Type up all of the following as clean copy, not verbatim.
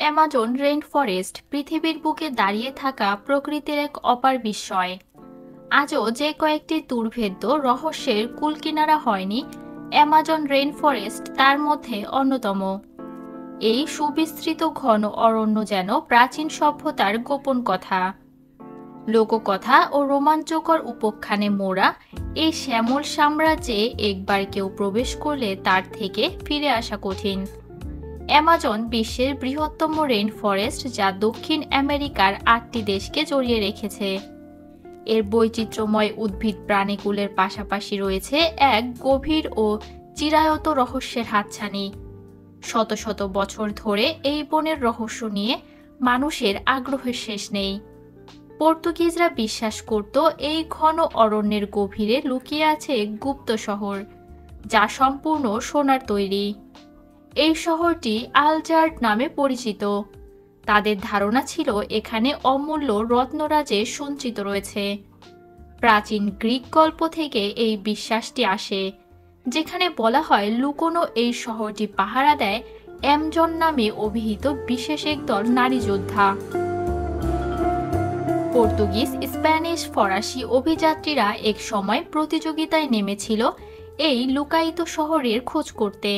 Amazon rain forest পৃথিবীর বুকে দাঁড়িয়ে থাকা প্রকৃতির এক অপার বিস্ময়। আজও যে কয়েকটি দুর্ভেদ্য রহস্যের কুলকিনারা হয়নি, অ্যামাজন রেইন ফরেস্ট তার মধ্যে অন্যতম। এই সুবিস্তৃত ঘন অরণ্য যেন প্রাচীন সভ্যতার গোপন কথা, লোককথা ও রোমাঞ্চকর উপাখ্যানে মোড়া। এই শ্যামল সাম্রাজ্যে একবার কেউ প্রবেশ করলে তার থেকে ফিরে আসা কঠিন। অ্যামাজন বিশ্বের বৃহত্তম রেইন ফরেস্ট, যা দক্ষিণ আমেরিকার 8টি দেশকে জড়িয়ে রেখেছে। এর বৈচিত্র্যময় উদ্ভিদ প্রাণীকুলের পাশাপাশি রয়েছে এক গভীর ও চিরায়ত রহস্যের হাতছানি। শত শত বছর ধরে এই বনের রহস্য নিয়ে মানুষের আগ্রহের শেষ নেই। পর্তুগিজরা বিশ্বাস করত এই ঘন অরণ্যের গভীরে লুকিয়ে আছে গুপ্ত শহর, যা সম্পূর্ণ সোনার তৈরি। এই শহরটি আলজার্ড নামে পরিচিত। তাদের ধারণা ছিল এখানে অমূল্য রত্নরাজে সঞ্চিত রয়েছে। প্রাচীন গ্রিক গল্প থেকে এই বিশ্বাসটি আসে, যেখানে বলা হয় লুকোনো এই শহরটি পাহারা দেয় অ্যামজন নামে অভিহিত বিশেষ একদল নারী যোদ্ধা। পর্তুগিজ, স্প্যানিশ, ফরাসি অভিযাত্রীরা এক সময় প্রতিযোগিতায় নেমেছিল এই লুকায়িত শহরের খোঁজ করতে।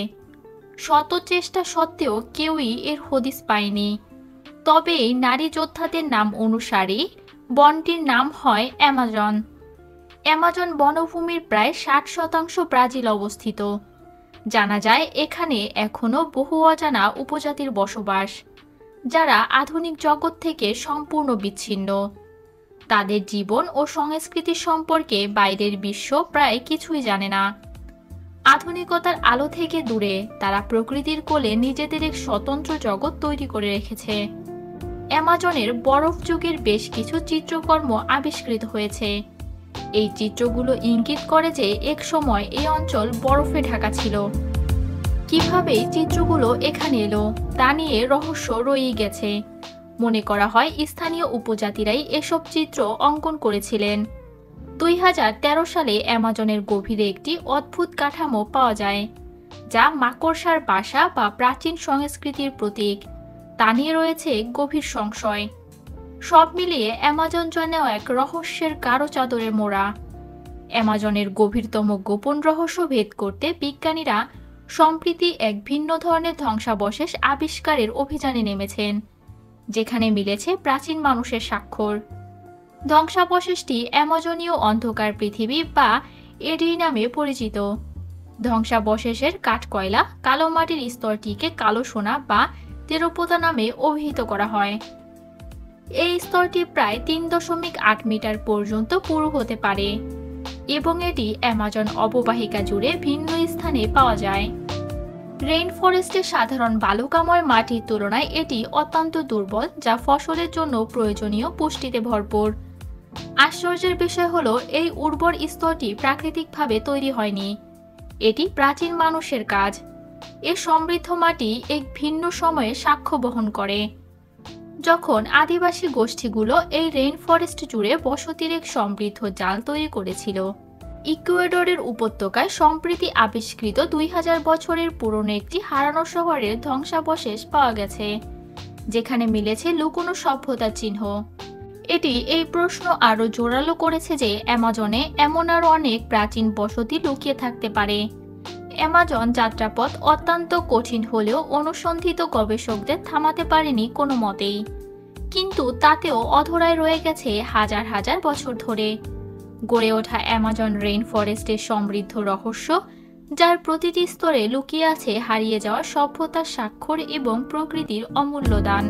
শত চেষ্টা সত্ত্বেও কেউই এর হদিস পায়নি। তবে এই নারী যোদ্ধাদের নাম অনুসারে বনটির নাম হয় অ্যামাজন। অ্যামাজন বনভূমির প্রায় 60% ব্রাজিল অবস্থিত। জানা যায় এখানে এখনও বহু অজানা উপজাতির বসবাস, যারা আধুনিক জগৎ থেকে সম্পূর্ণ বিচ্ছিন্ন। তাদের জীবন ও সংস্কৃতি সম্পর্কে বাইরের বিশ্ব প্রায় কিছুই জানে না। আধুনিকতার আলো থেকে দূরে তারা প্রকৃতির কোলে নিজেদের এক স্বতন্ত্র জগৎ তৈরি করে রেখেছে। অ্যামাজনের বরফ যুগের বেশ কিছু চিত্রকর্ম আবিষ্কৃত হয়েছে। এই চিত্রগুলো ইঙ্গিত করে যে এক সময় এই অঞ্চল বরফে ঢাকা ছিল। কিভাবে চিত্রগুলো এখানে এলো তা নিয়ে রহস্য রয়েই গেছে। মনে করা হয় স্থানীয় উপজাতিরাই এসব চিত্র অঙ্কন করেছিলেন। 2013 সালে অ্যামাজনের গভীরে একটি অদ্ভুত কাঠামো পাওয়া যায়, যা মাকড়সার বাসা বা প্রাচীন সংস্কৃতির প্রতীক। তা নিয়ে রয়েছে গভীর সংশয়। সব মিলিয়ে অ্যামাজন যেন এক রহস্যের গাঢ় চাদরে মোড়া। অ্যামাজনের গভীরতম গোপন রহস্য ভেদ করতে বিজ্ঞানীরা সম্প্রতি এক ভিন্ন ধরনের ধ্বংসাবশেষ আবিষ্কারের অভিযানে নেমেছেন, যেখানে মিলেছে প্রাচীন মানুষের স্বাক্ষর। ধ্বংসাবশেষটি অ্যামাজনীয় অন্ধকার পৃথিবী বা এডি নামে পরিচিত। ধ্বংসাবশেষের কাঠকয়লা, কালো মাটির স্তরটিকে কালো সোনা বা তেরোপোতা নামে অভিহিত করা হয়। এই স্তরটি প্রায় 3.8 মিটার পর্যন্ত পুরু হতে পারে এবং এটি অ্যামাজন অববাহিকা জুড়ে ভিন্ন স্থানে পাওয়া যায়। রেইন ফরেস্টের সাধারণ বালুকাময় মাটির তুলনায় এটি অত্যন্ত দুর্বল, যা ফসলের জন্য প্রয়োজনীয় পুষ্টিতে ভরপুর। আশ্চর্যের বিষয় হলো এই উর্বর স্তরটি প্রাকৃতিকভাবে তৈরি হয়নি, এটি প্রাচীন মানুষের কাজ। এ সমৃদ্ধ মাটি এক ভিন্ন সময়ে সাক্ষ্য বহন করে, যখন আদিবাসী গোষ্ঠীগুলো এই রেইন ফরেস্ট জুড়ে বসতির এক সমৃদ্ধ জাল তৈরি করেছিল। ইকুয়েডরের উপত্যকায় সম্প্রতি আবিষ্কৃত 2000 বছরের পুরনো একটি হারানো শহরের ধ্বংসাবশেষ পাওয়া গেছে, যেখানে মিলেছে লুকোনো সভ্যতার চিহ্ন। এটি এই প্রশ্ন আরও জোরালো করেছে যে অ্যামাজনে এমন আরও অনেক প্রাচীন বসতি লুকিয়ে থাকতে পারে। অ্যামাজন যাত্রাপথ অত্যন্ত কঠিন হলেও অনুসন্ধিত গবেষকদের থামাতে পারেনি কোনো মতেই, কিন্তু তাতেও অধরায় রয়ে গেছে হাজার হাজার বছর ধরে গড়ে ওঠা অ্যামাজন রেইন ফরেস্টের সমৃদ্ধ রহস্য, যার প্রতিটি স্তরে লুকিয়ে আছে হারিয়ে যাওয়া সভ্যতার স্বাক্ষর এবং প্রকৃতির অমূল্য দান।